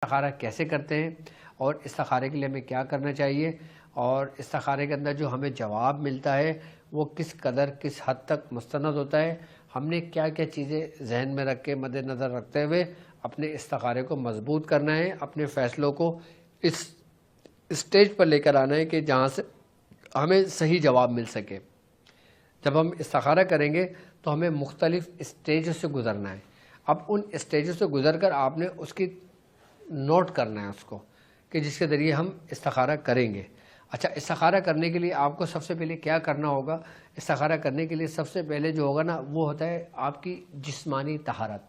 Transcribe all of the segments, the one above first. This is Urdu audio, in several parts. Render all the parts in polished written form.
استخارہ کیسے کرتے ہیں اور استخارے کے لیے ہمیں کیا کرنا چاہیے، اور استخارے کے اندر جو ہمیں جواب ملتا ہے وہ کس قدر کس حد تک مستند ہوتا ہے، ہم نے کیا کیا چیزیں ذہن میں رکھ کے مد نظر رکھتے ہوئے اپنے استخارے کو مضبوط کرنا ہے، اپنے فیصلوں کو اس اسٹیج پر لے کر آنا ہے کہ جہاں سے ہمیں صحیح جواب مل سکے۔ جب ہم استخارہ کریں گے تو ہمیں مختلف اسٹیجوں سے گزرنا ہے۔ اب ان اسٹیجوں سے گزر کر آپ نے اس کی نوٹ کرنا ہے اس کو، کہ جس کے ذریعے ہم استخارہ کریں گے۔ اچھا، استخارہ کرنے کے لیے آپ کو سب سے پہلے کیا کرنا ہوگا؟ استخارہ کرنے کے لیے سب سے پہلے جو ہوگا نا وہ ہوتا ہے آپ کی جسمانی طہارت،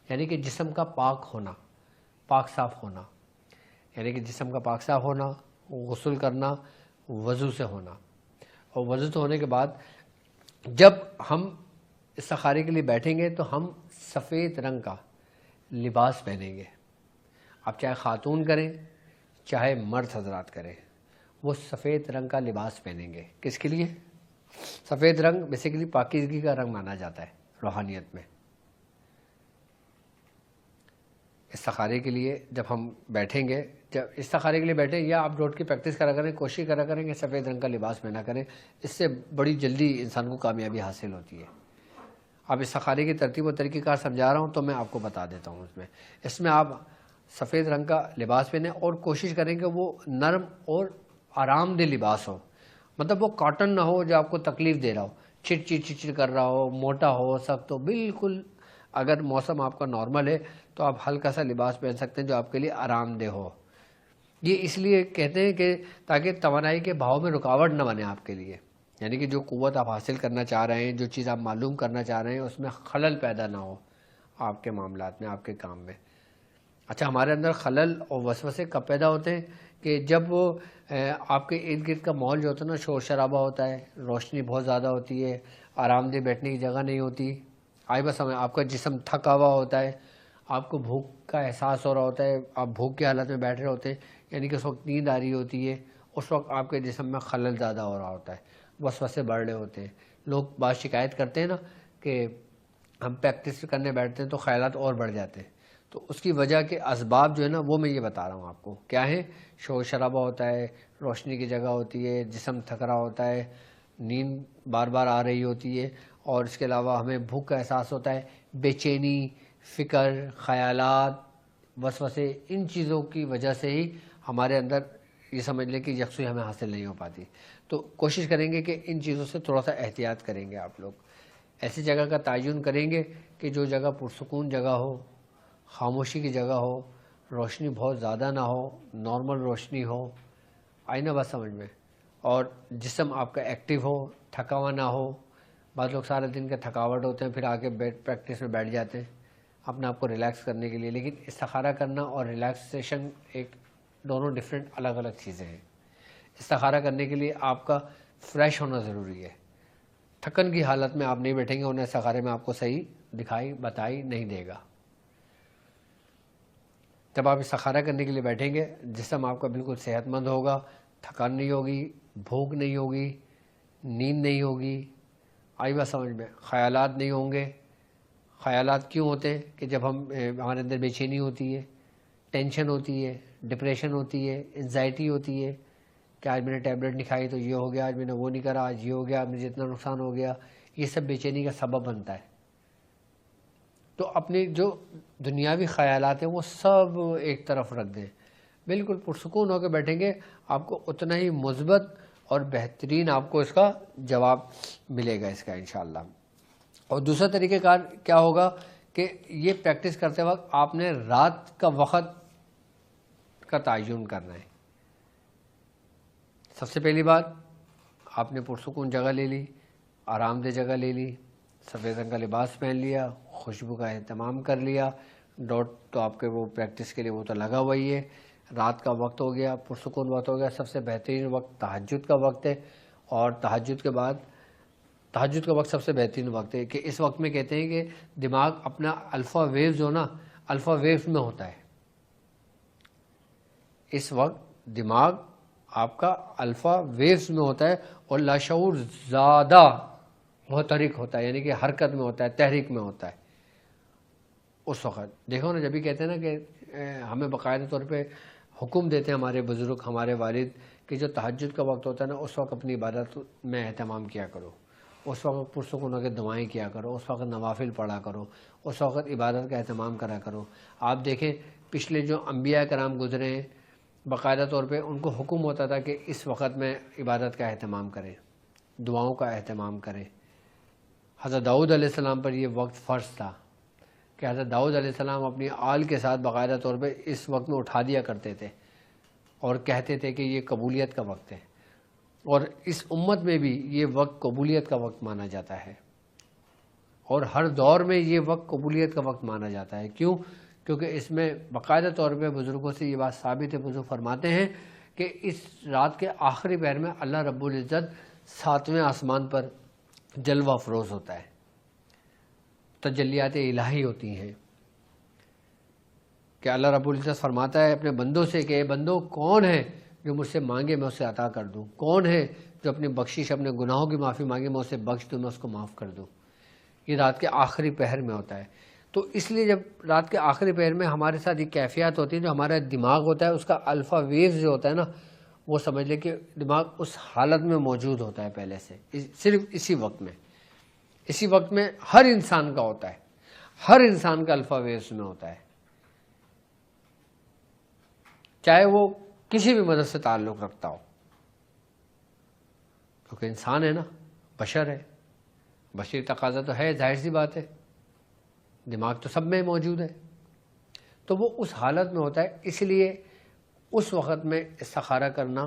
یعنی کہ جسم کا پاک ہونا، پاک صاف ہونا، یعنی کہ جسم کا پاک صاف ہونا، غسل کرنا، وضو سے ہونا۔ اور وضو سے ہونے کے بعد جب ہم استخارے کے لیے بیٹھیں گے تو ہم سفید رنگ کا لباس پہنیں گے۔ اب چاہے خاتون کریں چاہے مرد حضرات کریں، وہ سفید رنگ کا لباس پہنیں گے۔ کس کے لیے؟ سفید رنگ بیسیکلی پاکیزگی کا رنگ مانا جاتا ہے روحانیت میں۔ استخارے کے لیے جب ہم بیٹھیں گے، جب استخارے کے لیے بیٹھیں یا آپ ڈوٹ کی پریکٹس کرا کریں، کوشش کرا کریں کہ سفید رنگ کا لباس پہنا کریں، اس سے بڑی جلدی انسان کو کامیابی حاصل ہوتی ہے۔ اب استخارے کی ترتیب و طریقہ کار سمجھا رہا ہوں تو میں آپ کو بتا دیتا ہوں۔ اس میں آپ سفید رنگ کا لباس پہنیں اور کوشش کریں کہ وہ نرم اور آرام دہ لباس ہو، مطلب وہ کاٹن نہ ہو جو آپ کو تکلیف دے رہا ہو، چٹ چٹ چٹ چٹ کر رہا ہو، موٹا ہو، سخت ہو، بالکل۔ اگر موسم آپ کا نارمل ہے تو آپ ہلکا سا لباس پہن سکتے ہیں جو آپ کے لیے آرام دہ ہو۔ یہ اس لیے کہتے ہیں کہ تاکہ توانائی کے بہاؤ میں رکاوٹ نہ بنے آپ کے لیے، یعنی کہ جو قوت آپ حاصل کرنا چاہ رہے ہیں، جو چیز آپ معلوم کرنا چاہ رہے ہیں، اس میں خلل پیدا نہ ہو آپ کے معاملات میں، آپ کے کام میں۔ اچھا، ہمارے اندر خلل اور وسوسے کب پیدا ہوتے ہیں؟ کہ جب وہ آپ کے ارد گرد کا ماحول جو ہوتا ہے نا، شور شرابہ ہوتا ہے، روشنی بہت زیادہ ہوتی ہے، آرام دہ بیٹھنے کی جگہ نہیں ہوتی، بس ہمیں آپ کا جسم تھکا ہوا ہوتا ہے، آپ کو بھوک کا احساس ہو رہا ہوتا ہے، آپ بھوک کی حالت میں بیٹھ رہے ہوتے ہیں، یعنی کہ اس وقت نیند آ رہی ہوتی ہے، اس وقت آپ کے جسم میں خلل زیادہ ہو رہا ہوتا ہے، وسوسے بڑھ رہے ہوتے ہیں۔ لوگ بات شکایت کرتے ہیں نا کہ ہم پریکٹس کرنے بیٹھتے ہیں تو خیالات اور بڑھ جاتے ہیں، تو اس کی وجہ کے اسباب جو ہے نا وہ میں یہ بتا رہا ہوں آپ کو کیا ہے۔ شور شرابہ ہوتا ہے، روشنی کی جگہ ہوتی ہے، جسم تھک رہا ہوتا ہے، نیند بار بار آ رہی ہوتی ہے، اور اس کے علاوہ ہمیں بھوک کا احساس ہوتا ہے، بے چینی، فکر، خیالات، وسوسے، ان چیزوں کی وجہ سے ہی ہمارے اندر یہ سمجھ لیں کہ یکسوئی ہمیں حاصل نہیں ہو پاتی۔ تو کوشش کریں گے کہ ان چیزوں سے تھوڑا سا احتیاط کریں گے آپ لوگ۔ ایسی جگہ کا تعین کریں گے کہ جو جگہ پرسکون جگہ ہو، خاموشی کی جگہ ہو، روشنی بہت زیادہ نہ ہو، نارمل روشنی ہو، آئی نا بات سمجھ میں، اور جسم آپ کا ایکٹیو ہو، تھکا ہوا نہ ہو۔ بعض لوگ سارے دن کے تھکاوٹ ہوتے ہیں، پھر آ کے پریکٹس میں بیٹھ جاتے ہیں اپنے آپ کو ریلیکس کرنے کے لیے، لیکن استخارہ کرنا اور ریلیکسیشن دونوں ڈفرینٹ الگ الگ چیزیں ہیں۔ استخارہ کرنے کے لیے آپ کا فریش ہونا ضروری ہے۔ تھکن کی حالت میں آپ نہیں بیٹھیں گے، انہیں استخارے میں آپ کو صحیح دکھائی بتائی نہیں دے گا۔ جب آپ استخارہ کرنے کے لیے بیٹھیں گے، جسم آپ کا بالکل صحت مند ہوگا، تھکان نہیں ہوگی، بھوک نہیں ہوگی، نیند نہیں ہوگی، آئی بات سمجھ میں، خیالات نہیں ہوں گے۔ خیالات کیوں ہوتے ہیں؟ کہ جب ہمارے اندر بے چینی ہوتی ہے، ٹینشن ہوتی ہے، ڈپریشن ہوتی ہے، انزائٹی ہوتی ہے کہ آج میں نے ٹیبلٹ نہیں کھائی تو یہ ہو گیا، آج میں نے وہ نہیں کرا، آج یہ ہو گیا، مجھے اتنا نقصان ہو گیا، یہ سب بے چینی کا سبب بنتا ہے۔ تو اپنے جو دنیاوی خیالات ہیں وہ سب ایک طرف رکھ دیں، بالکل پرسکون ہو کے بیٹھیں گے، آپ کو اتنا ہی مثبت اور بہترین آپ کو اس کا جواب ملے گا اس کا انشاءاللہ۔ اور دوسرا طریقہ کار کیا ہوگا کہ یہ پریکٹس کرتے وقت آپ نے رات کا وقت کا تعین کرنا ہے۔ سب سے پہلی بات، آپ نے پرسکون جگہ لے لی، آرام دہ جگہ لے لی، سفید رنگ کا لباس پہن لیا، خوشبو کا اہتمام کر لیا، ڈاٹ تو آپ کے وہ پریکٹس کے لیے وہ تو لگا ہوا ہی ہے۔ رات کا وقت ہو گیا، پرسکون وقت ہو گیا، سب سے بہترین وقت تہجد کا وقت ہے، اور تہجد کے بعد تہجد کا وقت سب سے بہترین وقت ہے کہ اس وقت میں کہتے ہیں کہ دماغ اپنا الفا ویو جو نا الفا ویو میں ہوتا ہے۔ اس وقت دماغ آپ کا الفا ویوز میں ہوتا ہے اور لاشعور زیادہ محترک ہوتا ہے، یعنی کہ حرکت میں ہوتا ہے، تحریک میں ہوتا ہے۔ اس وقت دیکھو نا، جب بھی کہتے ہیں نا کہ ہمیں باقاعدہ طور پہ حکم دیتے ہیں ہمارے بزرگ، ہمارے والد، کہ جو تہجد کا وقت ہوتا ہے نا، اس وقت اپنی عبادت میں اہتمام کیا کرو، اس وقت پرسکون ہو کے دعائیں کیا کرو، اس وقت نوافل پڑھا کرو، اس وقت عبادت کا اہتمام کرا کرو۔ آپ دیکھیں پچھلے جو انبیاء کرام گزرے ہیں، باقاعدہ طور پہ ان کو حکم ہوتا تھا کہ اس وقت میں عبادت کا اہتمام کریں، دعاؤں کا اہتمام کریں۔ حضرت داؤد علیہ السلام پر یہ وقت فرض تھا کہ حضرت داؤد علیہ السلام اپنی آل کے ساتھ باقاعدہ طور پہ اس وقت میں اٹھا دیا کرتے تھے اور کہتے تھے کہ یہ قبولیت کا وقت ہے، اور اس امت میں بھی یہ وقت قبولیت کا وقت مانا جاتا ہے، اور ہر دور میں یہ وقت قبولیت کا وقت مانا جاتا ہے۔ کیوں؟ کیونکہ اس میں باقاعدہ طور پہ بزرگوں سے یہ بات ثابت ہے، بزرگ فرماتے ہیں کہ اس رات کے آخری پہر میں اللہ رب العزت 7ویں آسمان پر جلوہ افروز ہوتا ہے، تجلیات الہی ہوتی ہیں، کہ اللہ رب العزت فرماتا ہے اپنے بندوں سے کہ اے بندو، کون ہے جو مجھ سے مانگے میں اسے عطا کر دوں، کون ہے جو اپنی بخشش، اپنے گناہوں کی معافی مانگے میں اسے بخش دوں، میں اس کو معاف کر دوں۔ یہ رات کے آخری پہر میں ہوتا ہے۔ تو اس لیے جب رات کے آخری پہر میں ہمارے ساتھ یہ کیفیات ہوتی ہیں، جو ہمارا دماغ ہوتا ہے اس کا الفا ویوز جو ہوتا ہے نا، وہ سمجھ لے کہ دماغ اس حالت میں موجود ہوتا ہے پہلے سے، صرف اسی وقت میں، اسی وقت میں ہر انسان کا ہوتا ہے، ہر انسان کا الفا ویوز میں ہوتا ہے، چاہے وہ کسی بھی مذہب سے تعلق رکھتا ہو، کیونکہ انسان ہے نا، بشر ہے، بشری تقاضا تو ہے، ظاہر سی بات ہے، دماغ تو سب میں موجود ہے، تو وہ اس حالت میں ہوتا ہے۔ اس لیے اس وقت میں استخارہ کرنا،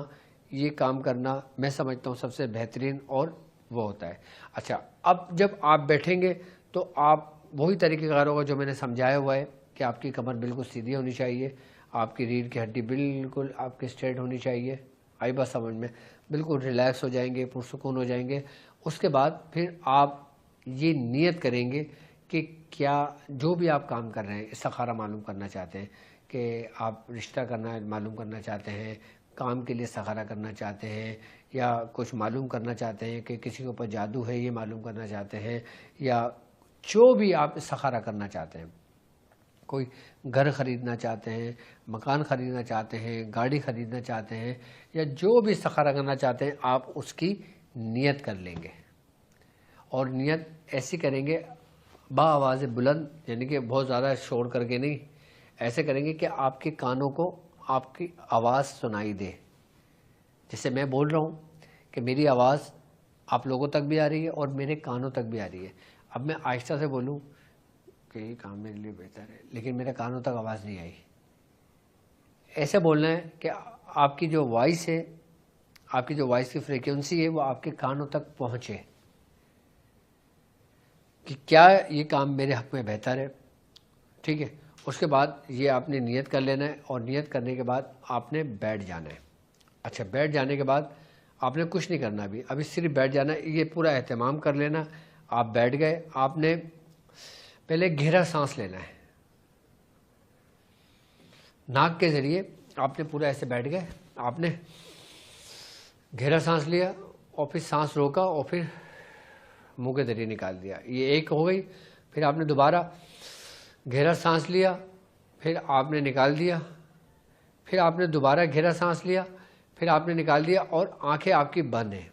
یہ کام کرنا، میں سمجھتا ہوں سب سے بہترین اور وہ ہوتا ہے۔ اچھا، اب جب آپ بیٹھیں گے تو آپ وہی طریقہ کار ہوگا جو میں نے سمجھایا ہوا ہے، کہ آپ کی کمر بالکل سیدھی ہونی چاہیے، آپ کی ریڑھ کی ہڈی بالکل آپ کی اسٹریٹ ہونی چاہیے، آئی بات سمجھ میں، بالکل ریلیکس ہو جائیں گے، پرسکون ہو جائیں گے۔ اس کے بعد پھر آپ یہ نیت کریں گے کہ کیا جو بھی آپ کام کر رہے ہیں، استخارہ معلوم کرنا چاہتے ہیں، کہ آپ رشتہ کرنا معلوم کرنا چاہتے ہیں، کام کے لیے استخارہ کرنا چاہتے ہیں، یا کچھ معلوم کرنا چاہتے ہیں کہ کسی کے اوپر جادو ہے یہ معلوم کرنا چاہتے ہیں، یا جو بھی آپ استخارہ کرنا چاہتے ہیں، کوئی گھر خریدنا چاہتے ہیں، مکان خریدنا چاہتے ہیں، گاڑی خریدنا چاہتے ہیں، یا جو بھی استخارہ کرنا چاہتے ہیں، آپ اس کی نیت کر لیں گے، اور نیت ایسی کریں گے با آواز بلند، یعنی کہ بہت زیادہ شور کر کے نہیں، ایسے کریں گے کہ آپ کے کانوں کو آپ کی آواز سنائی دے، جیسے میں بول رہا ہوں کہ میری آواز آپ لوگوں تک بھی آ رہی ہے اور میرے کانوں تک بھی آ رہی ہے۔ اب میں آہستہ سے بولوں کہ یہ کام میرے لیے بہتر ہے، لیکن میرے کانوں تک آواز نہیں آئی، ایسے بولنا ہے کہ آپ کی جو وائس ہے، آپ کی جو وائس کی فریکوینسی ہے، وہ آپ کے کانوں تک پہنچے، کہ کیا یہ کام میرے حق میں بہتر ہے، ٹھیک ہے۔ اس کے بعد یہ آپ نے نیت کر لینا ہے، اور نیت کرنے کے بعد آپ نے بیٹھ جانا ہے۔ اچھا، بیٹھ جانے کے بعد آپ نے کچھ نہیں کرنا، ابھی صرف بیٹھ جانا ہے، یہ پورا اہتمام کر لینا۔ آپ بیٹھ گئے، آپ نے پہلے گہرا سانس لینا ہے، ناک کے ذریعے آپ نے پورا ایسے بیٹھ گئے، آپ نے گہرا سانس لیا، اور پھر سانس روکا، اور پھر منہ کے ذریعے نکال دیا، یہ ایک ہو گئی۔ پھر آپ نے دوبارہ گہرا سانس لیا، پھر آپ نے نکال دیا، پھر آپ نے دوبارہ گہرا سانس لیا، پھر آپ نے نکال دیا، اور آنکھیں آپ کی بند ہیں۔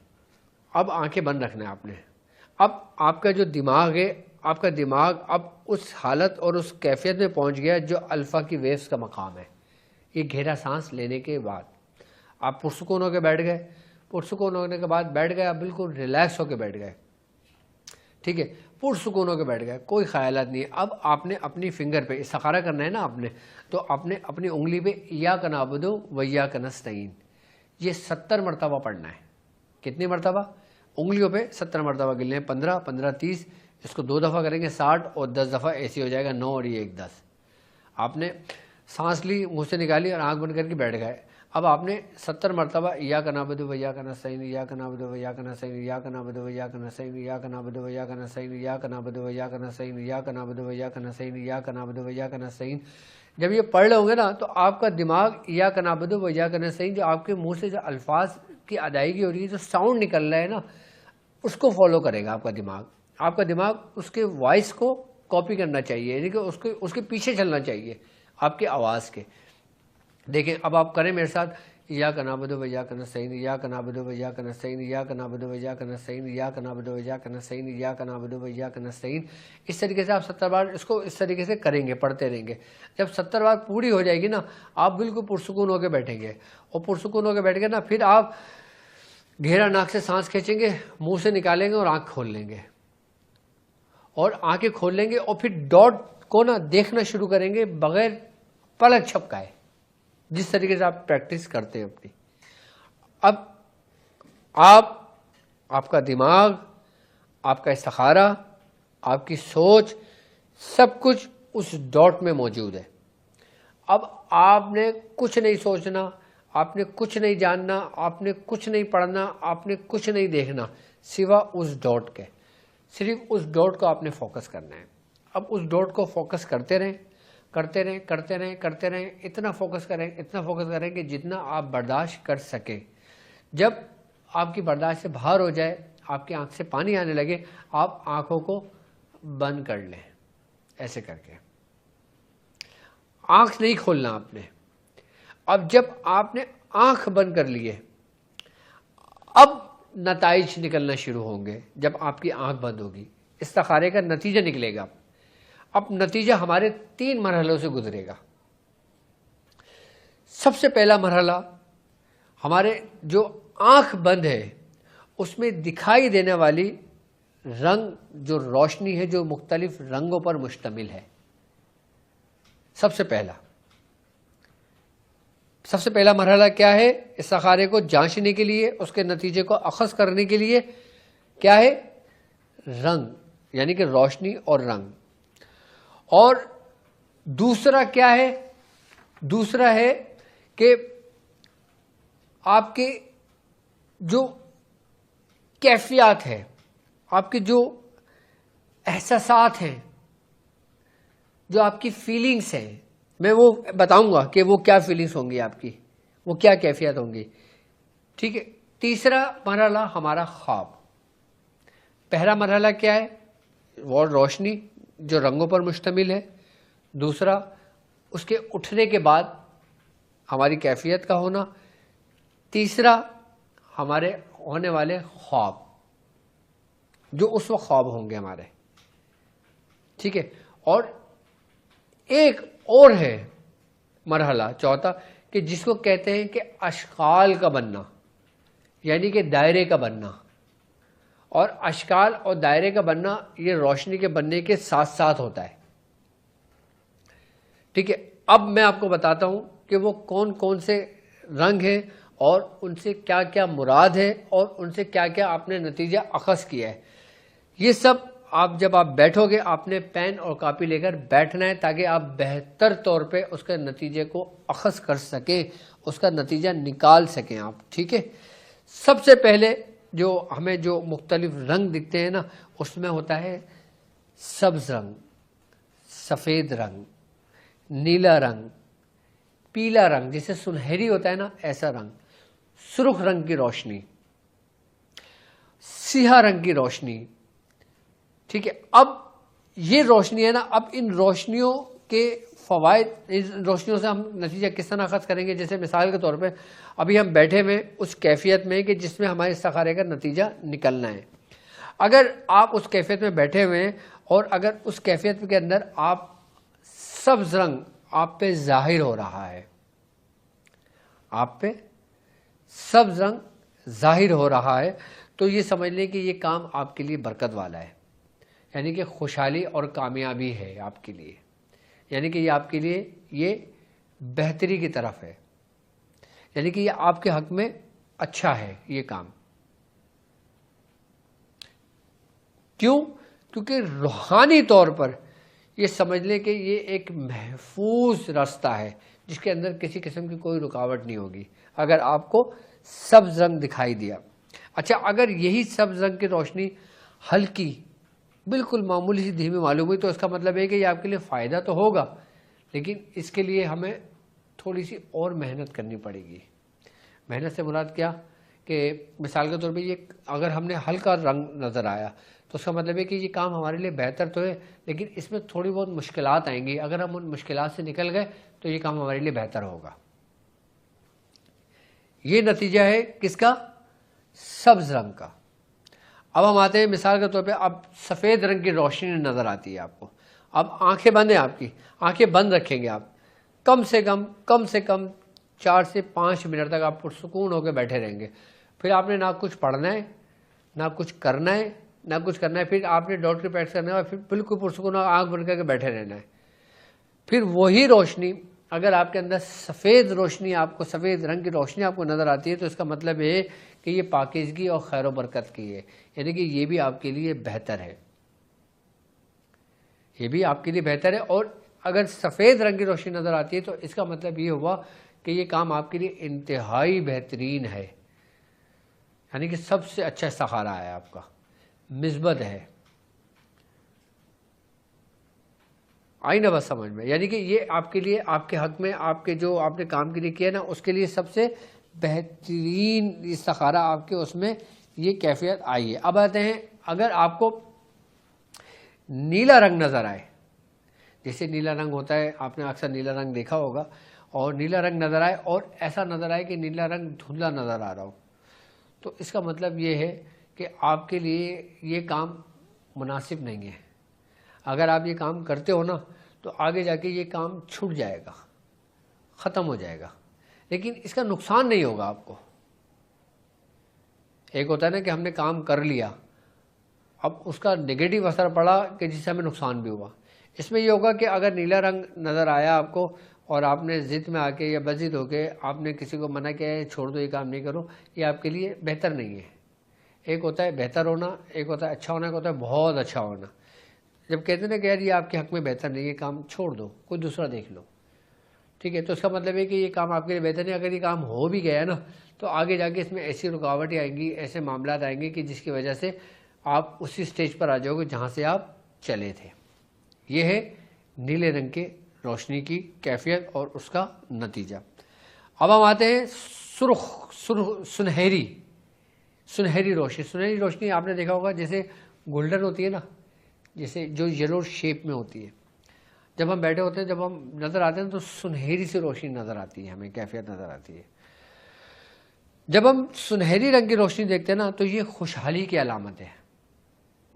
اب آنکھیں بند رکھنا ہے آپ نے۔ اب آپ کا جو دماغ ہے، آپ کا دماغ اب اس حالت اور اس کیفیت میں پہنچ گیا جو الفا کی ویوز کا مقام ہے۔ یہ گہرا سانس لینے کے بعد آپ پرسکون ہو کے بیٹھ گئے، پرسکون ہونے کے بعد بیٹھ گئے، آپ بالکل ریلیکس ہو کے بیٹھ گئے، ٹھیک ہے، پرسکون ہو کے بیٹھ گئے، کوئی خیالات نہیں ہے۔ اب آپ نے اپنی فنگر پہ استخارہ کرنا ہے نا آپ نے، تو آپ نے اپنی انگلی پہ ایاک نعبد و ایاک نستعین یہ 70 مرتبہ پڑھنا ہے۔ کتنی مرتبہ؟ انگلیوں پہ 70 مرتبہ گننے ہیں، 15 15 30، اس کو 2 دفعہ کریں گے 60، اور 10 دفعہ ایسے ہو جائے گا 9 اور یہ 1 10۔ آپ نے سانس لی، منہ سے نکالی، اور آنکھ بند کر کے بیٹھ گئے۔ اب آپ نے 70 مرتبہ ایاک نعبد و ایاک نستعین، ایاک نعبد و ایاک نستعین، ایاک نعبد و ایاک نستعین، ایاک نعبد و ایاک نستعین، ایاک نعبد و ایاک نستعین، ایاک نعبد و ایاک نستعین، ایاک نعبد و ایاک نستعین۔ جب یہ پڑھ رہے ہوں گے نا، تو آپ کا دماغ ایاک نعبد و ایاک نستعین، جو آپ کے منہ سے جو الفاظ کی ادائیگی ہو رہی ہے، جو ساؤنڈ نکل رہا ہے نا، اس کو فالو کرے گا آپ کا دماغ۔ آپ کا دماغ اس کے وائس کو کاپی کرنا چاہیے، یعنی کہ اس کے پیچھے چلنا چاہیے۔ آپ کی آواز کے. دیکھیں اب آپ کریں میرے ساتھ ایاک نعبد و ایاک نستعین ایاک نعبد و ایاک نستعین ایاک نعبد و ایاک نستعین ایاک نعبد و ایاک نستعین ایاک نعبد و ایاک نستعین. اس طریقے سے آپ 70 بار اس کو اس طریقے سے کریں گے, پڑھتے رہیں گے. جب 70 بار پوری ہو جائے گی نا, آپ بالکل پرسکون ہو کے بیٹھیں گے, اور پرسکون ہو کے بیٹھ گے نا, پھر آپ گہرا ناک سے سانس کھینچیں گے, منہ سے نکالیں گے اور آنکھ کھول لیں گے, اور آنکھیں کھول لیں گے, اور پھر ڈاٹ کو نا دیکھنا شروع کریں گے بغیر پلک چھپکائے, جس طریقے سے آپ پریکٹس کرتے ہیں اپنی. اب آپ کا دماغ, آپ کا استخارہ, آپ کی سوچ, سب کچھ اس ڈاٹ میں موجود ہے. اب آپ نے کچھ نہیں سوچنا, آپ نے کچھ نہیں جاننا, آپ نے کچھ نہیں پڑھنا, آپ نے کچھ نہیں دیکھنا سوا اس ڈاٹ کے. صرف اس ڈاٹ کو آپ نے فوکس کرنا ہے. اب اس ڈاٹ کو فوکس کرتے رہیں, کرتے رہیں, کرتے رہیں, کرتے رہیں, اتنا فوکس کریں کہ جتنا آپ برداشت کر سکیں. جب آپ کی برداشت سے باہر ہو جائے, آپ کی آنکھ سے پانی آنے لگے, آپ آنکھوں کو بند کر لیں, ایسے کر کے. آنکھ نہیں کھولنا آپ نے. اب جب آپ نے آنکھ بند کر لیے, اب نتائج نکلنا شروع ہوں گے. جب آپ کی آنکھ بند ہوگی, استخارے کا نتیجہ نکلے گا. اب نتیجہ ہمارے 3 مرحلوں سے گزرے گا. سب سے پہلا مرحلہ, ہمارے جو آنکھ بند ہے اس میں دکھائی دینے والی رنگ, جو روشنی ہے, جو مختلف رنگوں پر مشتمل ہے. سب سے پہلا مرحلہ کیا ہے؟ استخارے کو جانچنے کے لیے, اس کے نتیجے کو اخذ کرنے کے لیے کیا ہے؟ رنگ, یعنی کہ روشنی اور رنگ. اور دوسرا کیا ہے؟ دوسرا ہے کہ آپ کے جو کیفیات ہے, آپ کے جو احساسات ہیں, جو آپ کی فیلنگس ہیں, میں وہ بتاؤں گا کہ وہ کیا فیلنگس ہوں گی آپ کی, وہ کیا کیفیت ہوں گی. ٹھیک ہے. تیسرا مرحلہ ہمارا خواب. پہلا مرحلہ کیا ہے؟ وہ روشنی جو رنگوں پر مشتمل ہے. دوسرا اس کے اٹھنے کے بعد ہماری کیفیت کا ہونا. تیسرا ہمارے ہونے والے خواب, جو اس وقت خواب ہوں گے ہمارے. ٹھیک ہے. اور ایک اور ہے مرحلہ چوتھا, کہ جس کو کہتے ہیں کہ اشکال کا بننا, یعنی کہ دائرے کا بننا. اور اشکال اور دائرے کا بننا یہ روشنی کے بننے کے ساتھ ساتھ ہوتا ہے. ٹھیک ہے. اب میں آپ کو بتاتا ہوں کہ وہ کون کون سے رنگ ہیں, اور ان سے کیا کیا مراد ہے, اور ان سے کیا کیا آپ نے نتیجہ اخذ کیا ہے. یہ سب جب آپ بیٹھو گے, آپ نے پین اور کاپی لے کر بیٹھنا ہے, تاکہ آپ بہتر طور پہ اس کے نتیجے کو اخذ کر سکیں, اس کا نتیجہ نکال سکیں آپ. ٹھیک ہے. سب سے پہلے جو ہمیں جو مختلف رنگ دکھتے ہیں نا, اس میں ہوتا ہے سبز رنگ, سفید رنگ, نیلا رنگ, پیلا رنگ, جسے سنہری ہوتا ہے نا ایسا رنگ, سرخ رنگ کی روشنی, سیاہ رنگ کی روشنی. ٹھیک ہے. اب یہ روشنی ہے نا, اب ان روشنیوں کے فوائد, ان روشنیوں سے ہم نتیجہ کس طرح اخذ کریں گے. جیسے مثال کے طور پہ ابھی ہم بیٹھے ہوئے اس کیفیت میں کہ جس میں ہمارے استخارے کا نتیجہ نکلنا ہے. اگر آپ اس کیفیت میں بیٹھے ہوئے ہیں, اور اگر اس کیفیت کے اندر آپ سبز رنگ آپ پہ ظاہر ہو رہا ہے, آپ پہ سبز رنگ ظاہر ہو رہا ہے, تو یہ سمجھ لیں کہ یہ کام آپ کے لیے برکت والا ہے, یعنی کہ خوشحالی اور کامیابی ہے آپ کے لیے, یعنی کہ یہ آپ کے لیے یہ بہتری کی طرف ہے, یعنی کہ یہ آپ کے حق میں اچھا ہے یہ کام. کیوں؟ کیونکہ روحانی طور پر یہ سمجھ لیں کہ یہ ایک محفوظ راستہ ہے, جس کے اندر کسی قسم کی کوئی رکاوٹ نہیں ہوگی اگر آپ کو سبز رنگ دکھائی دیا. اچھا, اگر یہی سبز رنگ کی روشنی ہلکی, بالکل معمولی سی دھیمی معلوم ہوئی, تو اس کا مطلب ہے کہ یہ آپ کے لیے فائدہ تو ہوگا, لیکن اس کے لیے ہمیں تھوڑی سی اور محنت کرنی پڑے گی. محنت سے مراد کیا, کہ مثال کے طور پہ یہ اگر ہم نے ہلکا رنگ نظر آیا, تو اس کا مطلب ہے کہ یہ کام ہمارے لیے بہتر تو ہے، لیکن اس میں تھوڑی بہت مشکلات آئیں گی، اگر ہم ان مشکلات سے نکل گئے تو یہ کام ہمارے لیے بہتر ہوگا۔ یہ نتیجہ ہے کس کا؟ سبز رنگ کا۔ اب ہم آتے ہیں مثال کے طور پہ، اب سفید رنگ کی روشنی نظر آتی ہے آپ کو، اب آنکھیں بند ہیں، آپ کی آنکھیں بند رکھیں گے آپ، کم سے کم 4 سے 5 منٹ تک آپ پرسکون ہو کے بیٹھے رہیں گے۔ پھر آپ نے نہ کچھ پڑھنا ہے، نہ کچھ کرنا ہے، پھر آپ نے ڈاٹ کی پریکٹس کرنا ہے اور پھر بالکل پرسکون آنکھ بند کر کے بیٹھے رہنا ہے۔ پھر وہی روشنی اگر آپ کے اندر سفید روشنی، آپ کو سفید رنگ کی روشنی آپ کو نظر آتی ہے، تو اس کا مطلب ہے کہ یہ پاکیزگی اور خیر و برکت کی ہے، یعنی کہ یہ بھی آپ کے لیے بہتر ہے، یہ بھی آپ کے لیے بہتر ہے۔ اور اگر سفید رنگ کی روشنی نظر آتی ہے تو اس کا مطلب یہ ہوا کہ یہ کام آپ کے لیے انتہائی بہترین ہے، یعنی کہ سب سے اچھا استخارہ ہے، آپ کا مثبت ہے۔ آئی نا بس سمجھ میں؟ یعنی کہ یہ آپ کے لیے، آپ کے حق میں، آپ کے جو آپ نے کام کے لیے کیا نا، اس کے لیے سب سے بہترین استخارہ آپ کے اس میں یہ کیفیت آئی ہے۔ اب آتے ہیں، اگر آپ کو نیلا رنگ نظر آئے، جیسے نیلا رنگ ہوتا ہے، آپ نے اکثر نیلا رنگ دیکھا ہوگا، اور نیلا رنگ نظر آئے اور ایسا نظر آئے کہ نیلا رنگ دھندلا نظر آ رہا ہو، تو اس کا مطلب یہ ہے کہ آپ کے لیے یہ کام مناسب نہیں ہے۔ اگر آپ یہ کام کرتے ہو نا تو آگے جا کے یہ کام چھوٹ جائے گا، ختم ہو جائے گا، لیکن اس کا نقصان نہیں ہوگا آپ کو۔ ایک ہوتا ہے نا کہ ہم نے کام کر لیا، اب اس کا نگیٹو اثر پڑا کہ جس سے ہمیں نقصان بھی ہوا۔ اس میں یہ ہوگا کہ اگر نیلا رنگ نظر آیا آپ کو اور آپ نے ضد میں آ کے یا بضد ہو کے آپ نے کسی کو منع کیا ہے چھوڑ دو یہ کام نہیں کرو، یہ آپ کے لیے بہتر نہیں ہے۔ ایک ہوتا ہے بہتر ہونا، ایک ہوتا ہے اچھا ہونا، ایک ہوتا ہے بہت اچھا ہونا۔ جب کہتے ہیں نا کہ یار یہ آپ کے حق میں بہتر نہیں ہے، کام چھوڑ دو، کوئی دوسرا دیکھ لو، ٹھیک ہے، تو اس کا مطلب ہے کہ یہ کام آپ کے لیے بہتر نہیں۔ اگر یہ کام ہو بھی گیا نا تو آگے جا کے اس میں ایسی رکاوٹیں آئیں گی، ایسے معاملات آئیں گے کہ جس کی وجہ سے آپ اسی سٹیج پر آ جاؤ گے جہاں سے آپ چلے تھے۔ یہ ہے نیلے رنگ کے روشنی کی کیفیت اور اس کا نتیجہ۔ اب ہم آتے ہیں سنہری روشنی۔ سنہری روشنی آپ نے دیکھا ہوگا جیسے گولڈن ہوتی ہے نا، جیسے جو یلو شیپ میں ہوتی ہے، جب ہم بیٹھے ہوتے ہیں، جب ہم نظر آتے ہیں تو سنہری سی روشنی نظر آتی ہے، ہمیں کیفیت نظر آتی ہے۔ جب ہم سنہری رنگ کی روشنی دیکھتے ہیں نا تو یہ خوشحالی کی علامت ہے،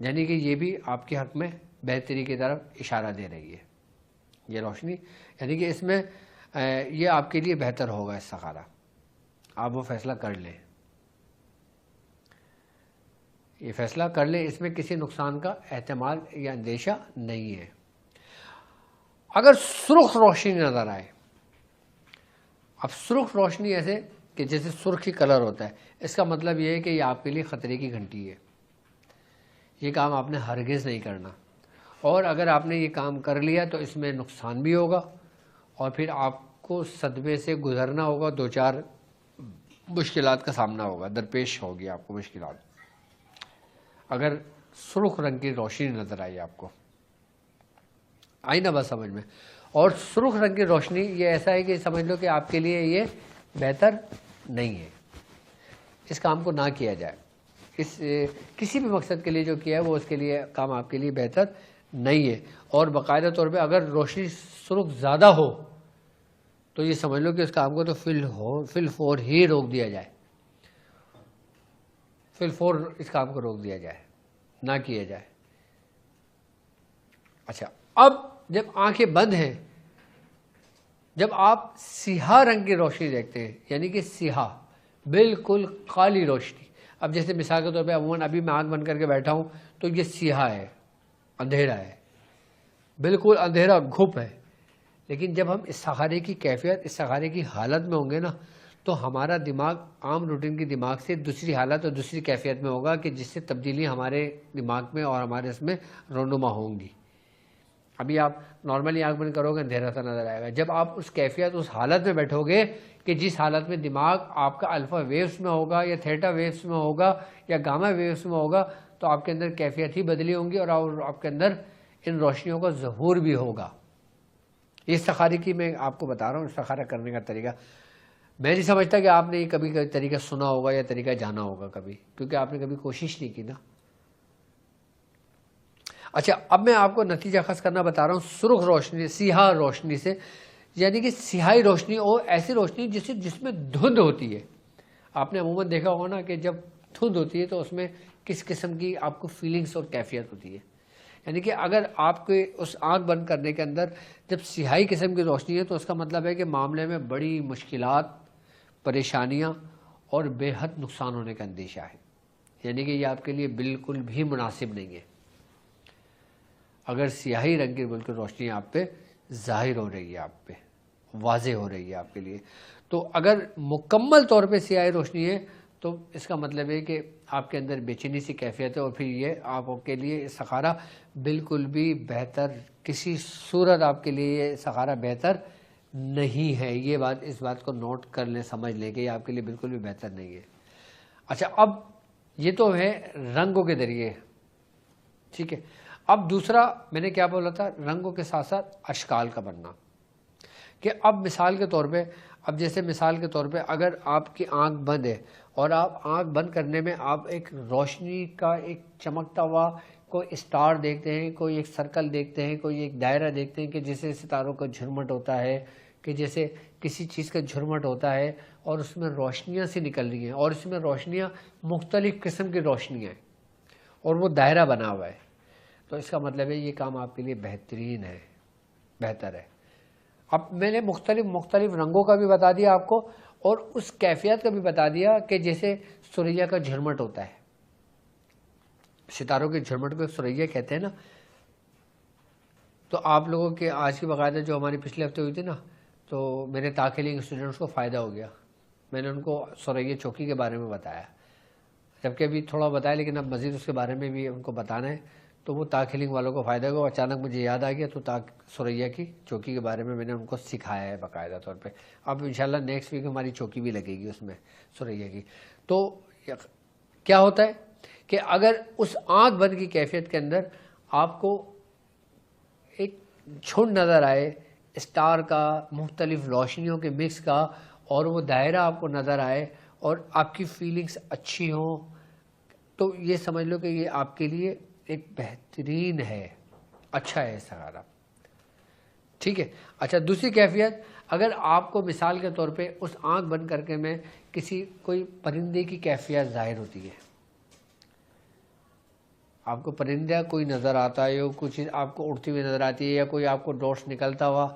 یعنی کہ یہ بھی آپ کے حق میں بہتری کی طرف اشارہ دے رہی ہے یہ روشنی، یعنی کہ اس میں یہ آپ کے لیے بہتر ہوگا استخارہ، آپ وہ فیصلہ کر لیں، یہ فیصلہ کر لیں، اس میں کسی نقصان کا احتمال یا اندیشہ نہیں ہے۔ اگر سرخ روشنی نظر آئے، اب سرخ روشنی ایسے کہ جیسے سرخی کلر ہوتا ہے، اس کا مطلب یہ ہے کہ یہ آپ کے لیے خطرے کی گھنٹی ہے، یہ کام آپ نے ہرگز نہیں کرنا، اور اگر آپ نے یہ کام کر لیا تو اس میں نقصان بھی ہوگا اور پھر آپ کو صدمے سے گزرنا ہوگا، 2-4 مشکلات کا سامنا ہوگا، درپیش ہوگی آپ کو مشکلات، اگر سرخ رنگ کی روشنی نظر آئی آپ کو۔ آئی نا بات سمجھ میں؟ اور سرخ رنگ کی روشنی یہ ایسا ہے کہ سمجھ لو کہ آپ کے لیے یہ بہتر نہیں ہے، اس کام کو نہ کیا جائے، اس کسی بھی مقصد کے لیے جو کیا ہے وہ اس کے لیے کام آپ کے لیے بہتر نہیں ہے۔ اور باقاعدہ طور پہ اگر روشنی سرخ زیادہ ہو تو یہ سمجھ لو کہ اس کام کو تو فی الفور ہی روک دیا جائے، فی الفور اس کام کو روک دیا جائے، نہ کیا جائے۔ اچھا، اب جب آنکھیں بند ہیں، جب آپ سیاہ رنگ کی روشنی دیکھتے ہیں، یعنی کہ سیاہ بالکل کالی روشنی، اب جیسے مثال کے طور پہ عموماً ابھی میں آنکھ بند کر کے بیٹھا ہوں تو یہ سیاہ ہے، اندھیرا ہے، بالکل اندھیرا گھپ ہے، لیکن جب ہم استخارے کی کیفیت، استخارے کی حالت میں ہوں گے نا تو ہمارا دماغ عام روٹین کے دماغ سے دوسری حالت اور دوسری کیفیت میں ہوگا کہ جس سے تبدیلی ہمارے دماغ میں اور ہمارے اس میں رونما ہوں گی۔ ابھی آپ نارملی آنکھ بند کرو گے اندھیرا سا نظر آئے گا، جب آپ اس کیفیت، اس حالت میں بیٹھو گے کہ جس حالت میں دماغ آپ کا الفا ویوز میں ہوگا یا تھیٹا ویوز میں ہوگا یا گاما ویوز میں ہوگا، تو آپ کے اندر کیفیت ہی بدلی ہوں گی اور آپ کے اندر ان روشنیوں کا ظہور بھی ہوگا۔ یہ استخارے کی میں آپ کو بتا رہا ہوں، استخارہ کرنے کا طریقہ۔ میں نہیں سمجھتا کہ آپ نے یہ کبھی طریقہ سنا ہوگا یا طریقہ جانا ہوگا کبھی، کیونکہ آپ نے کبھی کوشش نہیں کی نا، اچھا اب میں آپ کو نتیجہ خاص کرنا بتا رہا ہوں سرخ روشنی سیاہ روشنی سے، یعنی کہ سیاہی روشنی اور ایسی روشنی جس میں دھند ہوتی ہے. آپ نے عموماً دیکھا ہوگا نا کہ جب دھند ہوتی ہے تو اس میں کس قسم کی آپ کو فیلنگس اور کیفیت ہوتی ہے. یعنی کہ اگر آپ کے اس آنکھ بند کرنے کے اندر جب سیاہی قسم کی روشنی ہے تو اس کا مطلب ہے کہ معاملے میں بڑی مشکلات، پریشانیاں اور بے حد نقصان ہونے کا اندیشہ ہے. یعنی کہ یہ آپ کے لیے بالکل بھی مناسب نہیں ہے اگر سیاہی رنگ کی بالکل روشنی آپ پہ ظاہر ہو رہی ہے، آپ پہ واضح ہو رہی ہے آپ کے لیے. تو اگر مکمل طور پہ سیاہی روشنی ہے تو اس کا مطلب ہے کہ آپ کے اندر بے چینی سی کیفیت ہے، اور پھر یہ آپ کے لیے استخارہ بالکل بھی بہتر، کسی صورت آپ کے لیے یہ استخارہ بہتر نہیں ہے. یہ بات، اس بات کو نوٹ کر لیں، سمجھ لیں کہ یہ آپ کے لیے بالکل بھی بہتر نہیں ہے. اچھا اب یہ تو ہے رنگوں کے ذریعے، ٹھیک ہے. اب دوسرا میں نے کیا بولا تھا، رنگوں کے ساتھ ساتھ اشکال کا بننا. کہ اب مثال کے طور پہ، اب جیسے مثال کے طور پہ اگر آپ کی آنکھ بند ہے اور آپ آنکھ بند کرنے میں آپ ایک روشنی کا ایک چمکتا ہوا کوئی اسٹار دیکھتے ہیں، کوئی ایک سرکل دیکھتے ہیں، کوئی ایک دائرہ دیکھتے ہیں کہ جیسے ستاروں کا جھرمٹ ہوتا ہے، کہ جیسے کسی چیز کا جھرمٹ ہوتا ہے اور اس میں روشنیاں سی نکل رہی ہیں، اور اس میں روشنیاں مختلف قسم کی روشنیاں ہیں اور وہ دائرہ بنا ہوا ہے، تو اس کا مطلب ہے یہ کام آپ کے لیے بہترین ہے، بہتر ہے. اب میں نے مختلف رنگوں کا بھی بتا دیا آپ کو، اور اس کیفیت کا بھی بتا دیا کہ جیسے سریا کا جھرمٹ ہوتا ہے، ستاروں کے جھرمٹ کو سریا کہتے ہیں نا. تو آپ لوگوں کے آج کی باقاعدہ جو ہماری پچھلے ہفتے ہوئی تھی نا، تو میرے داخلے اسٹوڈنٹس کو فائدہ ہو گیا. میں نے ان کو سریا چوکی کے بارے میں بتایا، جبکہ ابھی تھوڑا بتایا لیکن اب مزید اس کے بارے میں بھی ان کو بتانا ہے. تو وہ تاخیلنگ والوں کو فائدہ ہوگا. اچانک مجھے یاد آ گیا تو سریا کی چوکی کے بارے میں نے ان کو سکھایا ہے باقاعدہ طور پہ. اب انشاءاللہ نیکسٹ ویک ہماری چوکی بھی لگے گی اس میں سریا کی. تو کیا ہوتا ہے کہ اگر اس آنکھ بند کی کیفیت کے اندر آپ کو ایک جھنڈ نظر آئے اسٹار کا، مختلف روشنیوں کے مکس کا، اور وہ دائرہ آپ کو نظر آئے اور آپ کی فیلنگس اچھی ہوں، تو یہ سمجھ لو کہ یہ آپ کے لیے ایک بہترین ہے، اچھا ہے استخارہ، ٹھیک ہے. اچھا دوسری کیفیت، اگر آپ کو مثال کے طور پہ اس آنکھ بند کر کے میں کوئی پرندے کی کیفیت ظاہر ہوتی ہے، آپ کو پرندہ کوئی نظر آتا ہے، یا کچھ آپ کو اڑتی ہوئی نظر آتی ہے، یا کوئی آپ کو ڈوٹس نکلتا ہوا